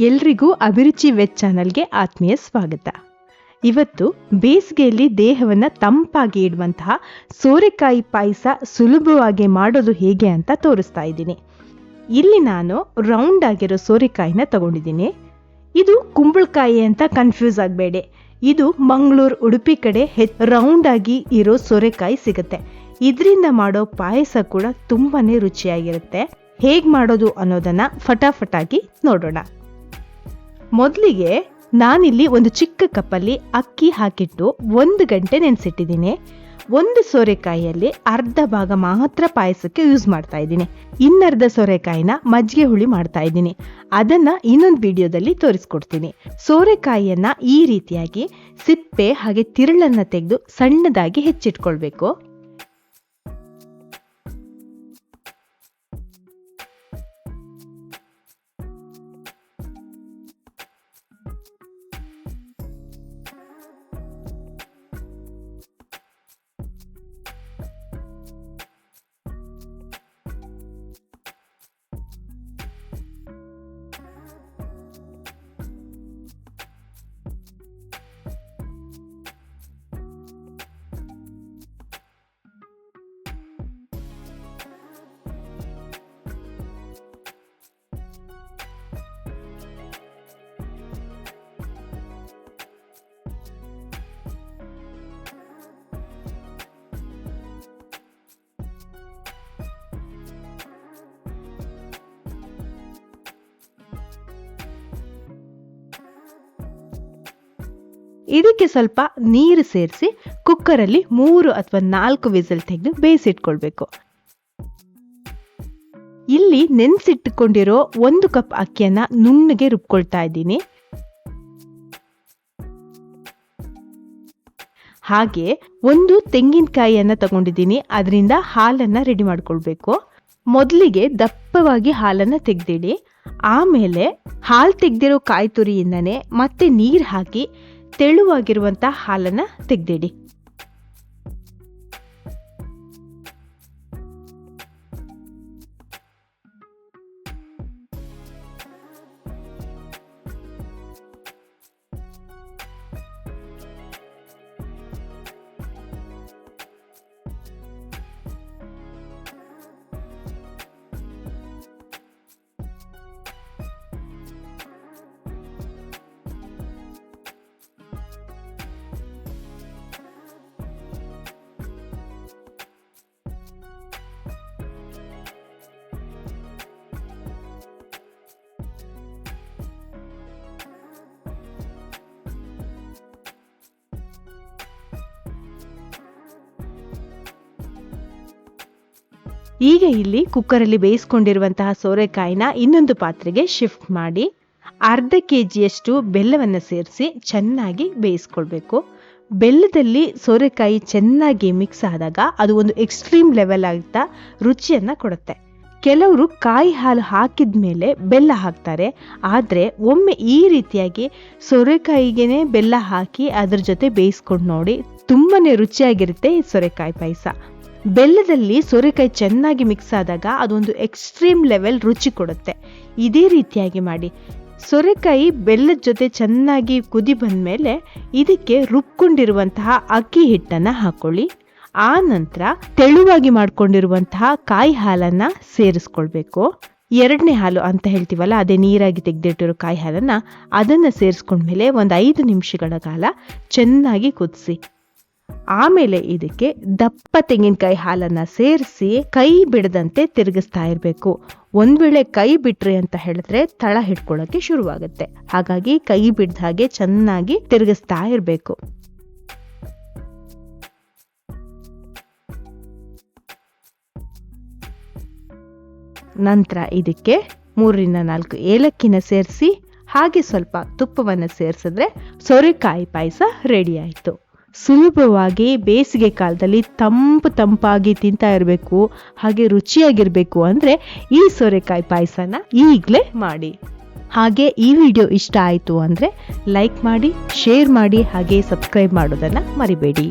ಎಲ್ರಿಗೂ ಅಭಿರುಚಿ ವೆಜ್ ಚಾನಲ್ಗೆ ಆತ್ಮೀಯ ಸ್ವಾಗತ. ಇವತ್ತು ಬೇಸಿಗೆಯಲ್ಲಿ ದೇಹವನ್ನು ತಂಪಾಗಿ ಇಡುವಂತಹ ಸೋರೆಕಾಯಿ ಪಾಯಸ ಸುಲಭವಾಗಿ ಮಾಡೋದು ಹೇಗೆ ಅಂತ ತೋರಿಸ್ತಾ ಇದ್ದೀನಿ. ಇಲ್ಲಿ ನಾನು ರೌಂಡ್ ಆಗಿರೋ ಸೋರೆಕಾಯಿನ ತಗೊಂಡಿದ್ದೀನಿ. ಇದು ಕುಂಬಳಕಾಯಿ ಅಂತ ಕನ್ಫ್ಯೂಸ್ ಆಗಬೇಡಿ. ಇದು ಮಂಗಳೂರು ಉಡುಪಿ ಕಡೆ ರೌಂಡ್ ಆಗಿ ಇರೋ ಸೋರೆಕಾಯಿ ಸಿಗುತ್ತೆ. ಇದರಿಂದ ಮಾಡೋ ಪಾಯಸ ಕೂಡ ತುಂಬಾನೇ ರುಚಿಯಾಗಿರುತ್ತೆ. ಹೇಗೆ ಮಾಡೋದು ಅನ್ನೋದನ್ನ ಫಟಾಫಟಾಗಿ ನೋಡೋಣ. ಮೊದಲಿಗೆ ನಾನಿಲ್ಲಿ ಒಂದು ಚಿಕ್ಕ ಕಪ್ಪಲ್ಲಿ ಅಕ್ಕಿ ಹಾಕಿಟ್ಟು 1 ಗಂಟೆ ನೆನೆಸಿಟ್ಟಿದ್ದೀನಿ. ಒಂದು ಸೋರೆಕಾಯಿಯಲ್ಲಿ ಅರ್ಧ ಭಾಗ ಮಾತ್ರ ಪಾಯಸಕ್ಕೆ ಯೂಸ್ ಮಾಡ್ತಾ ಇದ್ದೀನಿ. ಇನ್ನರ್ಧ ಸೋರೆಕಾಯಿನ ಮಜ್ಜಿಗೆ ಹುಳಿ ಮಾಡ್ತಾ ಇದ್ದೀನಿ. ಅದನ್ನ ಇನ್ನೊಂದು ವಿಡಿಯೋದಲ್ಲಿ ತೋರಿಸ್ಕೊಡ್ತೀನಿ. ಸೋರೆಕಾಯಿಯನ್ನ ಈ ರೀತಿಯಾಗಿ ಸಿಪ್ಪೆ ಹಾಗೆ ತಿರುಳನ್ನ ತೆಗೆದು ಸಣ್ಣದಾಗಿ ಹೆಚ್ಚಿಟ್ಕೊಳ್ಬೇಕು. ಇದಕ್ಕೆ ಸ್ವಲ್ಪ ನೀರು ಸೇರಿಸಿ ಕುಕ್ಕರಲ್ಲಿ 3 ಅಥವಾ 4 ವಿಸಿಲ್ ತೆಗೆದು ಬೇಯಿಸಿಟ್ಕೊಳ್ಬೇಕು. ಇಲ್ಲಿ ನೆನೆಸಿಟ್ಟುಕೊಂಡಿರೋ 1 ಕಪ್ ಅಕ್ಕಿಯನ್ನ ನುಣ್ಣಗೆ ರುಬ್ಕೊಳ್ತಾ ಇದ್ದೀನಿ. ಹಾಗೆ ಒಂದು ತೆಂಗಿನಕಾಯಿಯನ್ನ ತಗೊಂಡಿದ್ದೀನಿ. ಅದರಿಂದ ಹಾಲನ್ನ ರೆಡಿ ಮಾಡ್ಕೊಳ್ಬೇಕು. ಮೊದಲಿಗೆ ದಪ್ಪವಾಗಿ ಹಾಲನ್ನ ತೆಗೆದಿಡಿ. ಆಮೇಲೆ ಹಾಲು ತೆಗೆದಿರೋ ಕಾಯಿ ತುರಿಯಿಂದನೇ ಮತ್ತೆ ನೀರು ಹಾಕಿ ತೆಳುವಾಗಿರುವಂತಹ ಹಾಲನ್ನ ತೆಗೆದಿಡಿ. ಈಗ ಇಲ್ಲಿ ಕುಕ್ಕರಲ್ಲಿ ಬೇಯಿಸ್ಕೊಂಡಿರುವಂತಹ ಸೋರೆಕಾಯಿನ ಇನ್ನೊಂದು ಪಾತ್ರೆಗೆ ಶಿಫ್ಟ್ ಮಾಡಿ ಅರ್ಧ ಕೆಜಿಯಷ್ಟು ಬೆಲ್ಲವನ್ನು ಸೇರಿಸಿ ಚೆನ್ನಾಗಿ ಬೇಯಿಸ್ಕೊಳ್ಬೇಕು. ಬೆಲ್ಲದಲ್ಲಿ ಸೋರೆಕಾಯಿ ಚೆನ್ನಾಗಿ ಮಿಕ್ಸ್ ಆದಾಗ ಅದು ಒಂದು ಎಕ್ಸ್ಟ್ರೀಮ್ ಲೆವೆಲ್ ಆಗ್ತಾ ರುಚಿಯನ್ನ ಕೊಡುತ್ತೆ. ಕೆಲವರು ಕಾಯಿ ಹಾಲು ಹಾಕಿದ್ಮೇಲೆ ಬೆಲ್ಲ ಹಾಕ್ತಾರೆ. ಆದರೆ ಒಮ್ಮೆ ಈ ರೀತಿಯಾಗಿ ಸೋರೆಕಾಯಿಗೆನೆ ಬೆಲ್ಲ ಹಾಕಿ ಅದ್ರ ಜೊತೆ ಬೇಯಿಸ್ಕೊಂಡು ನೋಡಿ, ತುಂಬಾನೇ ರುಚಿಯಾಗಿರುತ್ತೆ ಈ ಸೋರೆಕಾಯಿ ಪಾಯಸ. ಬೆಲ್ಲದಲ್ಲಿ ಸೋರೆಕಾಯಿ ಚೆನ್ನಾಗಿ ಮಿಕ್ಸ್ ಆದಾಗ ಅದೊಂದು ಎಕ್ಸ್ಟ್ರೀಮ್ ಲೆವೆಲ್ ರುಚಿ ಕೊಡುತ್ತೆ. ಇದೇ ರೀತಿಯಾಗಿ ಮಾಡಿ. ಸೋರೆಕಾಯಿ ಬೆಲ್ಲದ ಜೊತೆ ಚೆನ್ನಾಗಿ ಕುದಿ ಬಂದ್ಮೇಲೆ ಇದಕ್ಕೆ ರುಬ್ಕೊಂಡಿರುವಂತಹ ಅಕ್ಕಿ ಹಿಟ್ಟನ್ನ ಹಾಕೊಳ್ಳಿ. ಆ ನಂತರ ತೆಳುವಾಗಿ ಮಾಡ್ಕೊಂಡಿರುವಂತಹ ಕಾಯಿ ಹಾಲನ್ನ ಸೇರಿಸ್ಕೊಳ್ಬೇಕು. 2ನೇ ಹಾಲು ಅಂತ ಹೇಳ್ತೀವಲ್ಲ, ಅದೇ ನೀರಾಗಿ ತೆಗೆದಿಟ್ಟಿರೋ ಕಾಯಿ ಹಾಲನ್ನ ಅದನ್ನ ಸೇರಿಸ್ಕೊಂಡ್ಮೇಲೆ ಒಂದು 5 ನಿಮಿಷಗಳ ಕಾಲ ಚೆನ್ನಾಗಿ ಕುದಿಸಿ. ಆಮೇಲೆ ಇದಕ್ಕೆ ದಪ್ಪ ತೆಂಗಿನಕಾಯಿ ಹಾಲನ್ನ ಸೇರಿಸಿ ಕೈ ಬಿಡದಂತೆ ತಿರುಗಿಸ್ತಾ ಇರಬೇಕು. ಒಂದ್ ವೇಳೆ ಕೈ ಬಿಟ್ರಿ ಅಂತ ಹೇಳಿದ್ರೆ ತಳ ಹಿಡ್ಕೊಳ್ಳೋಕೆ ಶುರುವಾಗುತ್ತೆ. ಹಾಗಾಗಿ ಕೈ ಬಿಡ್ದ ಹಾಗೆ ಚೆನ್ನಾಗಿ ತಿರುಗಿಸ್ತಾ ಇರಬೇಕು. ನಂತರ ಇದಕ್ಕೆ 3ರಿಂದ 4 ಏಲಕ್ಕಿನ ಸೇರಿಸಿ ಹಾಗೆ ಸ್ವಲ್ಪ ತುಪ್ಪವನ್ನು ಸೇರಿಸಿದ್ರೆ ಸೋರೆಕಾಯಿ ಪಾಯಸ ರೆಡಿ ಆಯ್ತು. ಸುಲಭವಾಗಿ ಬೇಸಿಗೆ ಕಾಲದಲ್ಲಿ ತಂಪಾಗಿ ತಿಂತಾ ಇರಬೇಕು, ಹಾಗೆ ರುಚಿಯಾಗಿರ್ಬೇಕು ಅಂದ್ರೆ ಈ ಸೋರೆಕಾಯಿ ಪಾಯಸನ ಈಗಲೇ ಮಾಡಿ. ಹಾಗೆ ಈ ವಿಡಿಯೋ ಇಷ್ಟ ಆಯ್ತು ಅಂದ್ರೆ ಲೈಕ್ ಮಾಡಿ, ಶೇರ್ ಮಾಡಿ, ಹಾಗೆ ಸಬ್ಸ್ಕ್ರೈಬ್ ಮಾಡೋದನ್ನ ಮರಿಬೇಡಿ.